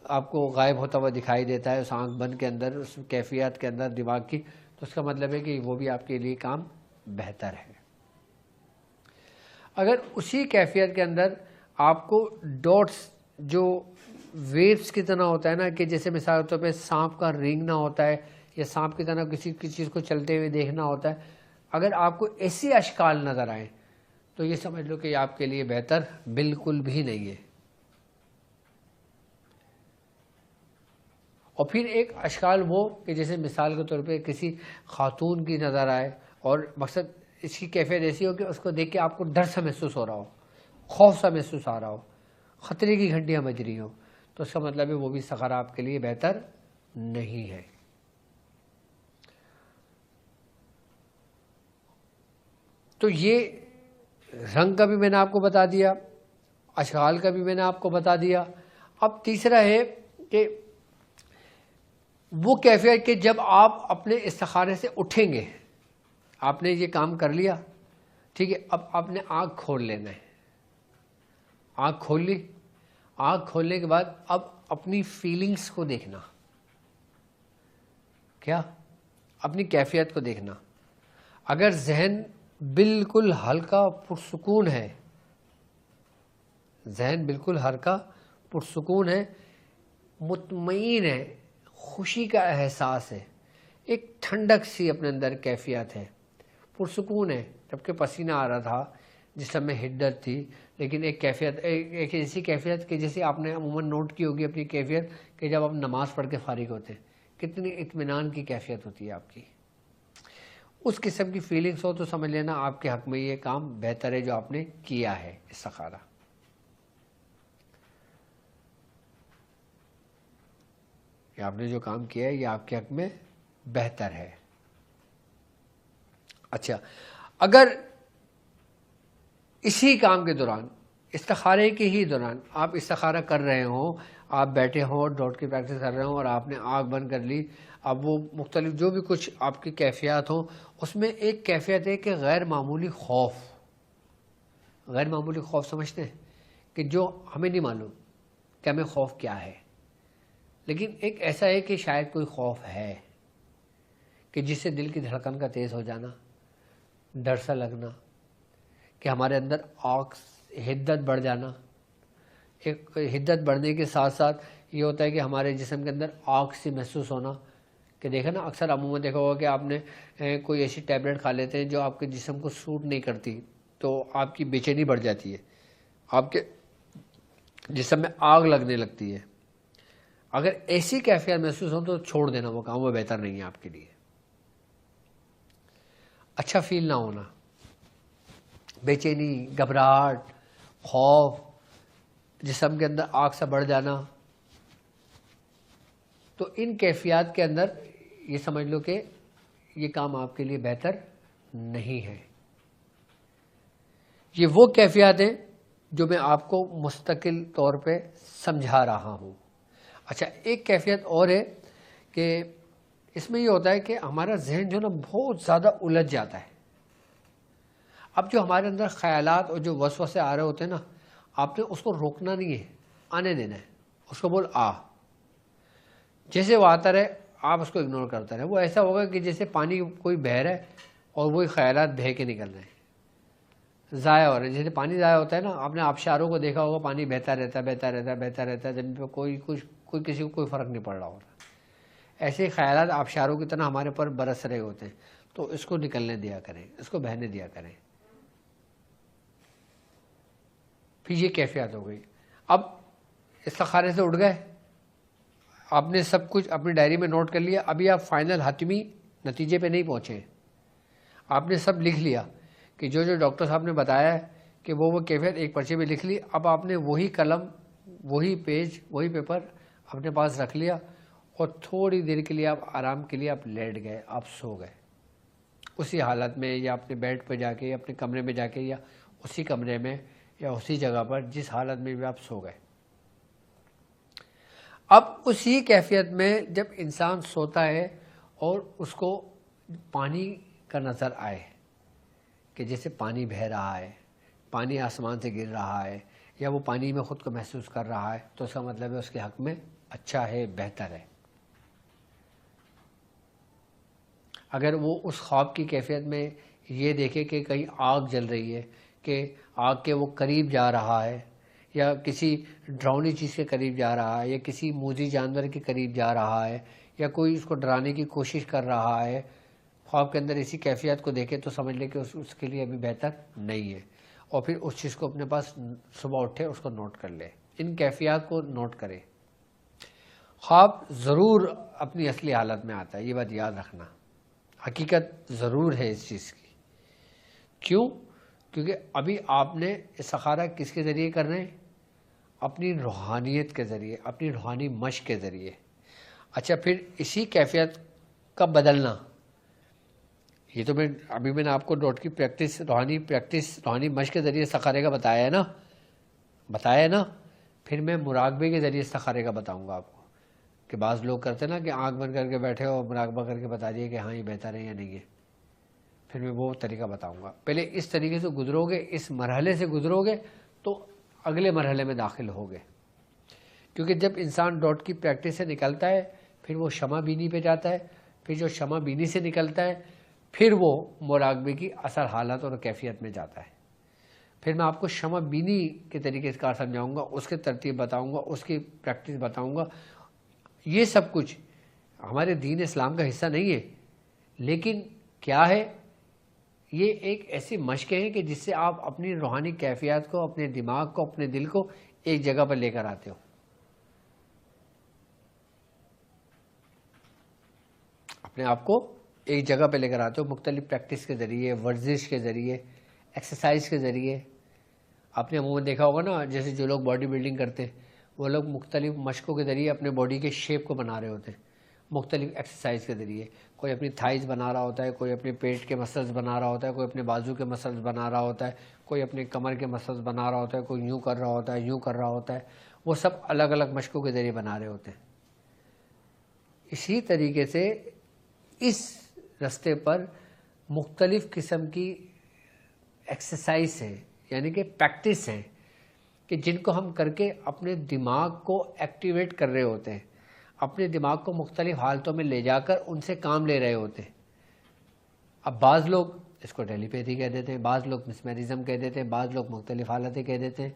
آپ کو غائب ہوتا ہوا دکھائی دیتا ہے اس آنکھ بند کے اندر، اس کیفیت کے اندر دماغ کی، تو اس کا مطلب ہے کہ وہ بھی آپ کے لیے کام بہتر ہے. اگر اسی کیفیت کے اندر آپ کو ڈاٹس جو ویوز کی طرح ہوتا ہے نا، کہ جیسے مثال کے طور پہ سانپ کا رینگنا ہوتا ہے، یا سانپ کی طرح کسی چیز کو چلتے ہوئے دیکھنا ہوتا ہے، اگر آپ کو ایسی اشکال نظر آئیں تو یہ سمجھ لو کہ یہ آپ کے لیے بہتر بالکل بھی نہیں ہے. اور پھر ایک اشکال وہ کہ جیسے مثال کے طور پہ کسی خاتون کی نظر آئے، اور مقصد اس کی کیفیت ایسی ہو کہ اس کو دیکھ کے آپ کو ڈر سا محسوس ہو رہا ہو، خوف سا محسوس آ رہا ہو، خطرے کی گھنٹیاں بج رہی ہوں، تو اس کا مطلب ہے وہ بھی استخارہ آپ کے لیے بہتر نہیں ہے. تو یہ رنگ کا بھی میں نے آپ کو بتا دیا، اشکال کا بھی میں نے آپ کو بتا دیا. اب تیسرا ہے کہ وہ کیفیت کہ جب آپ اپنے استخارے سے اٹھیں گے، آپ نے یہ کام کر لیا، ٹھیک ہے، اب آپ نے آنکھ کھول لینا ہے. آنکھ کھول لی، آنکھ کھولنے کے بعد اب اپنی فیلنگز کو دیکھنا، کیا اپنی کیفیت کو دیکھنا. اگر ذہن بالکل ہلکا پرسکون ہے، ذہن بالکل ہلکا پرسکون ہے، مطمئن ہے، خوشی کا احساس ہے، ایک ٹھنڈک سی اپنے اندر کیفیت ہے، پرسکون ہے، جبکہ پسینہ آ رہا تھا جس سب میں حدت تھی، لیکن ایک کیفیت، ایک ایسی کیفیت کہ جیسے آپ نے عموماً نوٹ کی ہوگی اپنی کیفیت کہ جب آپ نماز پڑھ کے فارغ ہوتے ہیں کتنی اطمینان کی کیفیت ہوتی ہے آپ کی. اس قسم کی فیلنگس ہو تو سمجھ لینا آپ کے حق میں یہ کام بہتر ہے جو آپ نے کیا ہے استخارہ. یہ آپ نے جو کام کیا ہے یہ آپ کے حق میں بہتر ہے. اچھا اگر اسی کام کے دوران استخارے کے ہی دوران آپ استخارہ کر رہے ہوں، آپ بیٹھے ہوں، ڈاٹ کی پریکٹس کر رہے ہوں اور آپ نے آنکھ بند کر لی، اب وہ مختلف جو بھی کچھ آپ کی کیفیات ہوں، اس میں ایک کیفیت ہے کہ غیر معمولی خوف. غیر معمولی خوف سمجھتے ہیں کہ جو ہمیں نہیں معلوم کہ ہمیں خوف کیا ہے، لیکن ایک ایسا ہے کہ شاید کوئی خوف ہے کہ جس سے دل کی دھڑکن کا تیز ہو جانا، ڈر سا لگنا، کہ ہمارے اندر حدت بڑھ جانا. ایک حدت بڑھنے کے ساتھ ساتھ یہ ہوتا ہے کہ ہمارے جسم کے اندر آگ سی محسوس ہونا. کہ دیکھیں نا، اکثر عموماً دیکھا ہوگا کہ آپ نے کوئی ایسی ٹیبلٹ کھا لیتے ہیں جو آپ کے جسم کو سوٹ نہیں کرتی، تو آپ کی بے چینی بڑھ جاتی ہے، آپ کے جسم میں آگ لگنے لگتی ہے. اگر ایسی کیفیت محسوس ہو تو چھوڑ دینا وہ کام، وہ بہتر نہیں ہے آپ کے لیے. اچھا فیل نہ ہونا، بے چینی، گھبراہٹ، خوف، جسم کے اندر آگ سا بڑھ جانا، تو ان کیفیات کے اندر یہ سمجھ لو کہ یہ کام آپ کے لیے بہتر نہیں ہے. یہ وہ کیفیات ہیں جو میں آپ کو مستقل طور پہ سمجھا رہا ہوں. اچھا، ایک کیفیت اور ہے کہ اس میں یہ ہوتا ہے کہ ہمارا ذہن جو نا بہت زیادہ الجھ جاتا ہے. اب جو ہمارے اندر خیالات اور جو وسوسے آ رہے ہوتے ہیں نا، آپ نے اس کو روکنا نہیں ہے، آنے دینا ہے. اس کو بول آ، جیسے وہ آتا رہے آپ اس کو اگنور کرتا رہے. وہ ایسا ہوگا کہ جیسے پانی کوئی بہہ رہا ہے اور وہی خیالات بہہ کے نکل رہے ہیں، ضائع ہو رہے ہیں. جیسے پانی ضائع ہوتا ہے نا، آپ نے آبشاروں کو دیکھا ہوگا، پانی بہتا رہتا ہے بہتا رہتا ہے بہتا رہتا ہے، زمین پہ کوئی کسی کو کوئی فرق نہیں پڑ رہا ہوتا. ایسے ہی خیالات آبشاروں کی طرح ہمارے پر برس رہے ہوتے ہیں. تو اس کو نکلنے دیا کریں، اس کو بہنے دیا کریں. پھر یہ کیفیت ہو گئی. اب استخارے سے اٹھ گئے، آپ نے سب کچھ اپنی ڈائری میں نوٹ کر لیا. ابھی آپ فائنل حتمی نتیجے پہ نہیں پہنچے، آپ نے سب لکھ لیا کہ جو ڈاکٹر صاحب نے بتایا ہے کہ وہ کیفیت ایک پرچے پہ لکھ لی. اب آپ نے وہی قلم، وہی پیج، وہی پیپر اپنے پاس رکھ لیا اور تھوڑی دیر کے لیے آپ آرام کے لیے آپ لیٹ گئے، آپ سو گئے اسی حالت میں، یا اپنے بیڈ پہ جا کے، یا اپنے کمرے میں جا کے، یا اسی کمرے میں، یا اسی جگہ پر جس حالت میں بھی آپ سو گئے. اب اسی کیفیت میں جب انسان سوتا ہے اور اس کو پانی کا نظر آئے کہ جیسے پانی بہہ رہا ہے، پانی آسمان سے گر رہا ہے، یا وہ پانی میں خود کو محسوس کر رہا ہے، تو اس کا مطلب ہے اس کے حق میں اچھا ہے، بہتر ہے. اگر وہ اس خواب کی کیفیت میں یہ دیکھے کہ کہیں آگ جل رہی ہے، کہ آگ کے وہ قریب جا رہا ہے، یا کسی ڈراؤنی چیز کے قریب جا رہا ہے، یا کسی موذی جانور کے قریب جا رہا ہے، یا کوئی اس کو ڈرانے کی کوشش کر رہا ہے، خواب کے اندر اسی کیفیت کو دیکھے تو سمجھ لے کہ اس کے لیے ابھی بہتر نہیں ہے. اور پھر اس چیز کو اپنے پاس صبح اٹھے اس کو نوٹ کر لے. ان کیفیات کو نوٹ کرے. خواب ضرور اپنی اصلی حالت میں آتا ہے، یہ بات یاد رکھنا. حقیقت ضرور ہے اس چیز کی. کیوں؟ کیونکہ ابھی آپ نے استخارہ کس کے ذریعے کر رہے ہیں؟ اپنی روحانیت کے ذریعے، اپنی روحانی مشق کے ذریعے. اچھا، پھر اسی کیفیت کا بدلنا، یہ تو میں نے آپ کو ڈاٹ کی پریکٹس، روحانی مشق کے ذریعے استخارے کا بتایا ہے نا. پھر میں مراقبے کے ذریعے استخارے کا بتاؤں گا آپ کو. کہ بعض لوگ کرتے نا کہ آنکھ بند کر کے بیٹھے ہو، مراقبہ کر کے بتا دیے کہ ہاں یہ بہتر ہے یا نہیں ہے. پھر میں وہ طریقہ بتاؤں گا. پہلے اس طریقے سے گزرو گے، اس مرحلے سے گزرو گے تو اگلے مرحلے میں داخل ہوگے. کیونکہ جب انسان ڈاٹ کی پریکٹس سے نکلتا ہے پھر وہ شمع بینی پہ جاتا ہے. پھر جو شمع بینی سے نکلتا ہے پھر وہ مراقبے کی اثر حالت اور کیفیت میں جاتا ہے. پھر میں آپ کو شمع بینی کے طریقے سے کار سمجھاؤں گا، اس کے ترتیب بتاؤں گا، اس کی پریکٹس بتاؤں گا. یہ سب کچھ ہمارے دین اسلام کا حصہ نہیں ہے، لیکن کیا ہے، یہ ایک ایسی مشق ہے کہ جس سے آپ اپنی روحانی کیفیات کو، اپنے دماغ کو، اپنے دل کو ایک جگہ پر لے کر آتے ہو. اپنے آپ کو ایک جگہ پہ لے کر آتے ہو مختلف پریکٹس کے ذریعے، ورزش کے ذریعے، ایکسرسائز کے ذریعے. آپ نے عموماً دیکھا ہوگا نا، جیسے جو لوگ باڈی بلڈنگ کرتے ہیں وہ لوگ مختلف مشقوں کے ذریعے اپنے باڈی کے شیپ کو بنا رہے ہوتے ہیں. مختلف ایکسرسائز کے ذریعے. کوئی اپنی تھائز بنا رہا ہوتا ہے, کوئی اپنے پیٹ کے مسلز بنا رہا ہوتا ہے, کوئی اپنے بازو کے مسلز بنا رہا ہوتا ہے, کوئی اپنے کمر کے مسلز بنا رہا ہوتا ہے, کوئی یوں کر رہا ہوتا ہے, یوں کر رہا ہوتا ہے. وہ سب الگ الگ مشقوں کے ذریعے بنا رہے ہوتے ہیں. اسی طریقے سے اس رستے پر مختلف قسم کی ایکسرسائز ہیں, یعنی کہ پریکٹس ہیں, کہ جن کو ہم کر کے اپنے دماغ کو ایکٹیویٹ کر رہے ہوتے ہیں, اپنے دماغ کو مختلف حالتوں میں لے جا کر ان سے کام لے رہے ہوتے ہیں. اب بعض لوگ اس کو ٹیلی پیتھی کہہ دیتے ہیں, بعض لوگ مسمرزم کہہ دیتے ہیں, بعض لوگ مختلف حالتیں کہہ دیتے ہیں.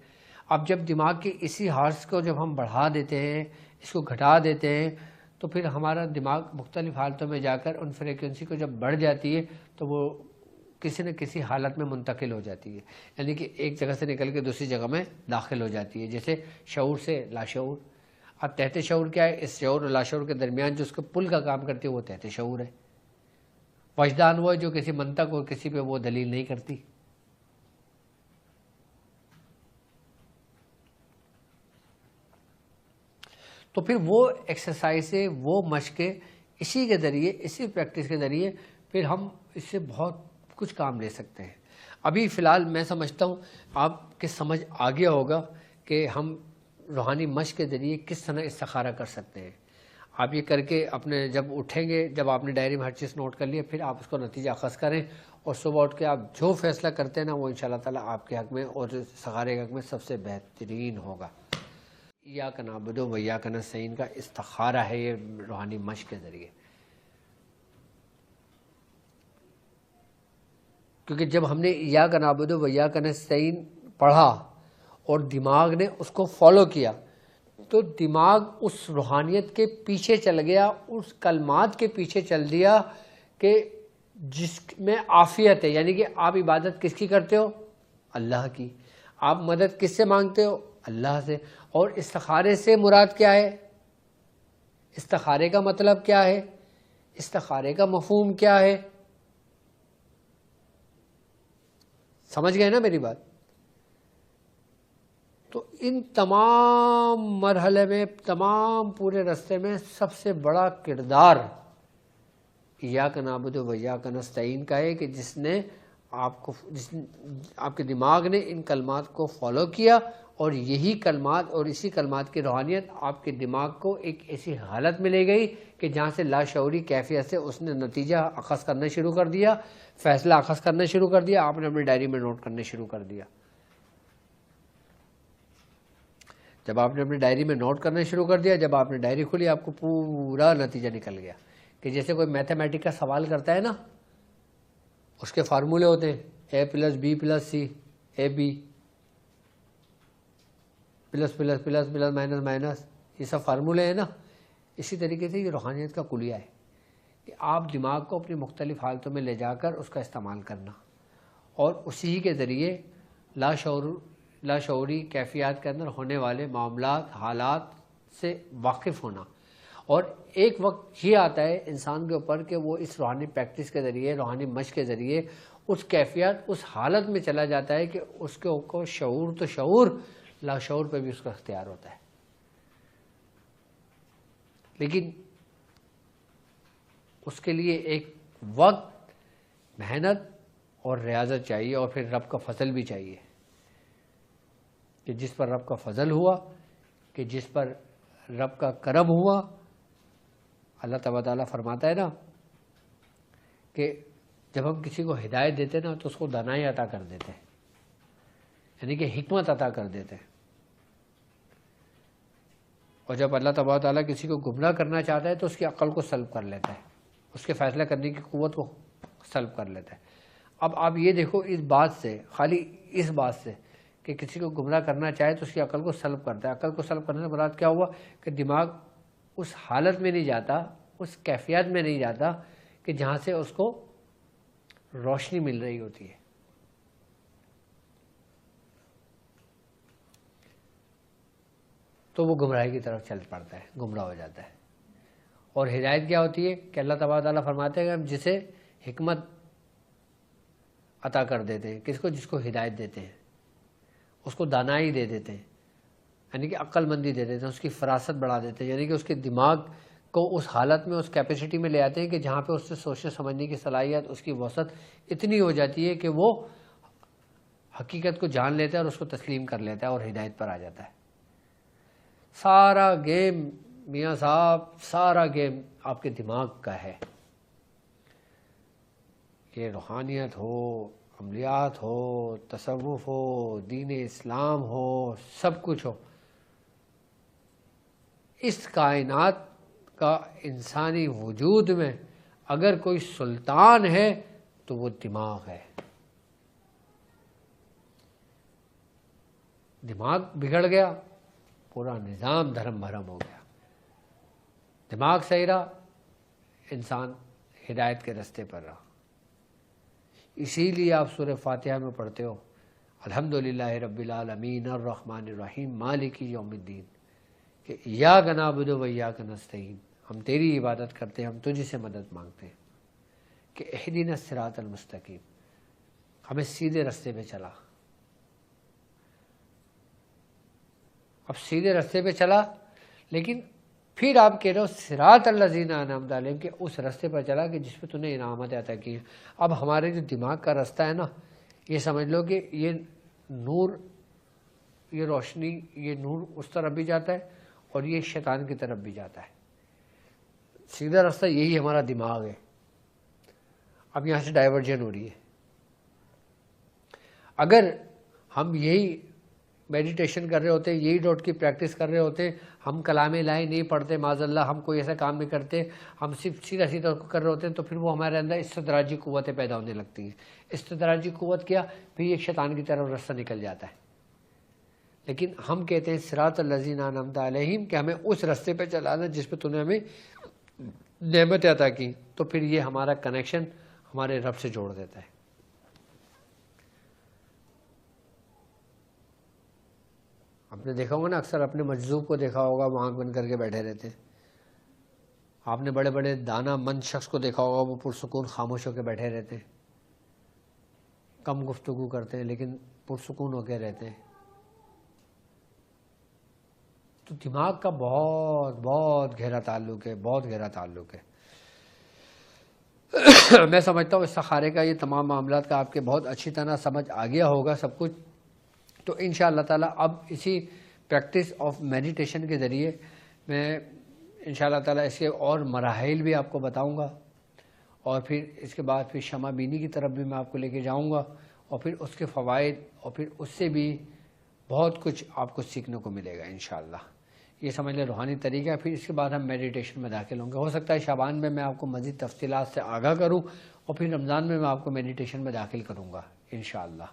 اب جب دماغ کی اسی ہارس کو جب ہم بڑھا دیتے ہیں, اس کو گھٹا دیتے ہیں, تو پھر ہمارا دماغ مختلف حالتوں میں جا کر ان فریکوینسی کو جب بڑھ جاتی ہے تو وہ کسی نہ کسی حالت میں منتقل ہو جاتی ہے, یعنی کہ ایک جگہ سے نکل کے دوسری جگہ میں داخل ہو جاتی ہے, جیسے شعور سے لاشعور. اب تحت شعور کیا ہے؟ اس شعور اور لاشعور کے درمیان جو اس کو پل کا کام کرتی ہے وہ تحت شعور ہے. وجدان وہ ہے جو کسی منطق اور کسی پہ وہ دلیل نہیں کرتی. تو پھر وہ ایکسرسائزیں, وہ مشقیں, اسی کے ذریعے, اسی پریکٹس کے ذریعے پھر ہم اس سے بہت کچھ کام لے سکتے ہیں. ابھی فی الحال میں سمجھتا ہوں آپ کے سمجھ آ گیا ہوگا کہ ہم روحانی مشق کے ذریعے کس طرح استخارہ کر سکتے ہیں. آپ یہ کر کے اپنے جب اٹھیں گے, جب آپ نے ڈائری میں ہر چیز نوٹ کر لی, پھر آپ اس کو نتیجہ اخذ کریں, اور صبح اٹھ کے آپ جو فیصلہ کرتے ہیں نا وہ انشاءاللہ تعالیٰ آپ کے حق میں اور استخارے کے حق میں سب سے بہترین ہوگا. ایاک نعبد و ایاک نستعین کا استخارہ ہے یہ روحانی مشق کے ذریعے. کیونکہ جب ہم نے ایاک نعبد و ایاک نستعین پڑھا اور دماغ نے اس کو فالو کیا, تو دماغ اس روحانیت کے پیچھے چل گیا, اس کلمات کے پیچھے چل دیا کہ جس میں عافیت ہے, یعنی کہ آپ عبادت کس کی کرتے ہو؟ اللہ کی. آپ مدد کس سے مانگتے ہو؟ اللہ سے. اور استخارے سے مراد کیا ہے؟ استخارے کا مطلب کیا ہے؟ استخارے کا مفہوم کیا ہے؟ سمجھ گئے نا میری بات؟ تو ان تمام مرحلے میں, تمام پورے رستے میں سب سے بڑا کردار ایاک نعبد و ایاک نستعین کا ہے, کہ جس نے آپ کے دماغ نے ان کلمات کو فالو کیا, اور یہی کلمات اور اسی کلمات کی روحانیت آپ کے دماغ کو ایک ایسی حالت میں لے گئی کہ جہاں سے لاشعوری کیفیت سے اس نے نتیجہ اخذ کرنا شروع کر دیا, فیصلہ اخذ کرنا شروع کر دیا, آپ نے اپنی ڈائری میں نوٹ کرنا شروع کر دیا. جب آپ نے اپنی ڈائری میں نوٹ کرنا شروع کر دیا, جب آپ نے ڈائری کھولی, آپ کو پورا نتیجہ نکل گیا. کہ جیسے کوئی میتھمیٹک کا سوال کرتا ہے نا, اس کے فارمولے ہوتے ہیں A plus B plus C, A B plus plus plus plus minus minus, یہ سب فارمولے ہیں نا. اسی طریقے سے یہ روحانیت کا کلیہ ہے کہ آپ دماغ کو اپنی مختلف حالتوں میں لے جا کر اس کا استعمال کرنا, اور اسی کے ذریعے لاشعوری کیفیات کے اندر ہونے والے معاملات, حالات سے واقف ہونا. اور ایک وقت یہ آتا ہے انسان کے اوپر کہ وہ اس روحانی پریکٹس کے ذریعے, روحانی مشق کے ذریعے اس کیفیت, اس حالت میں چلا جاتا ہے کہ اس کے اوپر شعور تو شعور, لاشعور پہ بھی اس کا اختیار ہوتا ہے. لیکن اس کے لیے ایک وقت, محنت اور ریاضت چاہیے, اور پھر رب کا فضل بھی چاہیے. کہ جس پر رب کا فضل ہوا, کہ جس پر رب کا کرم ہوا, اللہ تبارک تعالیٰ فرماتا ہے نا کہ جب ہم کسی کو ہدایت دیتے نا تو اس کو دانائی عطا کر دیتے ہیں, یعنی کہ حکمت عطا کر دیتے ہیں. اور جب اللہ تبارک تعالیٰ کسی کو گمراہ کرنا چاہتا ہے تو اس کی عقل کو سلب کر لیتا ہے, اس کے فیصلہ کرنے کی قوت کو سلب کر لیتا ہے. اب آپ یہ دیکھو اس بات سے, خالی اس بات سے کہ کسی کو گمراہ کرنا چاہے تو اس کی عقل کو سلب کرتا ہے. عقل کو سلب کرنے سے مراد کیا ہوا کہ دماغ اس حالت میں نہیں جاتا, اس کیفیت میں نہیں جاتا کہ جہاں سے اس کو روشنی مل رہی ہوتی ہے. تو وہ گمراہی کی طرف چل پڑتا ہے, گمراہ ہو جاتا ہے. اور ہدایت کیا ہوتی ہے کہ اللہ تبارک تعالیٰ فرماتے ہیں کہ ہم جسے حکمت عطا کر دیتے ہیں, کس کو؟ جس کو ہدایت دیتے ہیں, اس کو دانائی دے دیتے ہیں, یعنی کہ عقل مندی دے دیتے ہیں, اس کی فراست بڑھا دیتے ہیں, یعنی کہ اس کے دماغ کو اس حالت میں، اس کیپیسٹی میں لے آتے ہیں کہ جہاں پہ اس سے سوچنے سمجھنے کی صلاحیت، اس کی وسعت اتنی ہو جاتی ہے کہ وہ حقیقت کو جان لیتا ہے اور اس کو تسلیم کر لیتا ہے اور ہدایت پر آ جاتا ہے۔ سارا گیم میاں صاحب، سارا گیم آپ کے دماغ کا ہے۔ یہ روحانیت ہو، عملیات ہو، تصوف ہو، دین اسلام ہو، سب کچھ ہو، اس کائنات کا انسانی وجود میں اگر کوئی سلطان ہے تو وہ دماغ ہے۔ دماغ بگڑ گیا، پورا نظام دھرم بھرم ہو گیا۔ دماغ صحیح رہا، انسان ہدایت کے رستے پر رہا۔ اسی لیے آپ سورہ فاتحہ میں پڑھتے ہو الحمدللہ رب العالمین الرحمن الرحیم مالک یوم الدین، کہ ایاک نعبد و ایاک نستعین، ہم تیری عبادت کرتے ہیں، ہم تجھ سے مدد مانگتے ہیں، کہ اہدنا الصراط المستقیم، ہمیں سیدھے رستے پہ چلا۔ اب سیدھے رستے پہ چلا، لیکن پھر آپ کہہ رہے ہو صراط الذین انعمت علیہم، کہ اس رستے پر چلا کہ جس پہ تو نے انعامت عطا کی۔ اب ہمارے جو دماغ کا رستہ ہے نا، یہ سمجھ لو کہ یہ نور، یہ روشنی، یہ نور اس طرف بھی جاتا ہے اور یہ شیطان کی طرف بھی جاتا ہے۔ سیدھا راستہ یہی ہمارا دماغ ہے۔ اب یہاں سے ڈائیورجن ہو رہی ہے۔ اگر ہم یہی میڈیٹیشن کر رہے ہوتے ہیں، یہی ڈاٹ کی پریکٹس کر رہے ہوتے ہیں، ہم کلام الہی نہیں پڑھتے، معاذ اللہ ہم کوئی ایسا کام نہیں کرتے، ہم صرف سیدھا سیدھا کر رہے ہوتے ہیں، تو پھر وہ ہمارے اندر استدراجی قوتیں پیدا ہونے لگتی ہیں۔ استدراجی قوت کیا؟ پھر یہ شیطان کی طرف رستہ نکل جاتا ہے۔ لیکن ہم کہتے ہیں صراط الذین انعمت علیہم، کہ ہمیں اس رستے پہ چلانا جس پہ تو نے ہمیں نعمت عطا کی، تو پھر یہ ہمارا کنیکشن ہمارے رب سے جوڑ دیتا ہے۔ آپ نے دیکھا ہوگا نا، اکثر اپنے مجذوب کو دیکھا ہوگا، وہ آنکھ بند کر کے بیٹھے رہتے ہیں۔ آپ نے بڑے بڑے دانا مند شخص کو دیکھا ہوگا، وہ پرسکون خاموش ہو کے بیٹھے رہتے ہیں، کم گفتگو کرتے ہیں لیکن پرسکون ہو کے رہتے ہیں۔ تو دماغ کا بہت بہت گہرا تعلق ہے، بہت گہرا تعلق ہے۔ میں سمجھتا ہوں استخارے کا یہ تمام معاملات کا آپ کے بہت اچھی طرح سمجھ آ گیا ہوگا سب کچھ۔ تو انشاءاللہ تعالیٰ اب اسی پریکٹس آف میڈیٹیشن کے ذریعے میں انشاءاللہ تعالیٰ اس کے اور مراحل بھی آپ کو بتاؤں گا، اور پھر اس کے بعد پھر شمع بینی کی طرف بھی میں آپ کو لے کے جاؤں گا، اور پھر اس کے فوائد، اور پھر اس سے بھی بہت کچھ آپ کو سیکھنے کو ملے گا انشاءاللہ۔ یہ سمجھ لیں روحانی طریقہ ہے۔ پھر اس کے بعد ہم میڈیٹیشن میں داخل ہوں گے۔ ہو سکتا ہے شعبان میں آپ کو مزید تفصیلات سے آگاہ کروں، اور پھر رمضان میں آپ کو میڈیٹیشن میں داخل کروں گا انشاءاللہ۔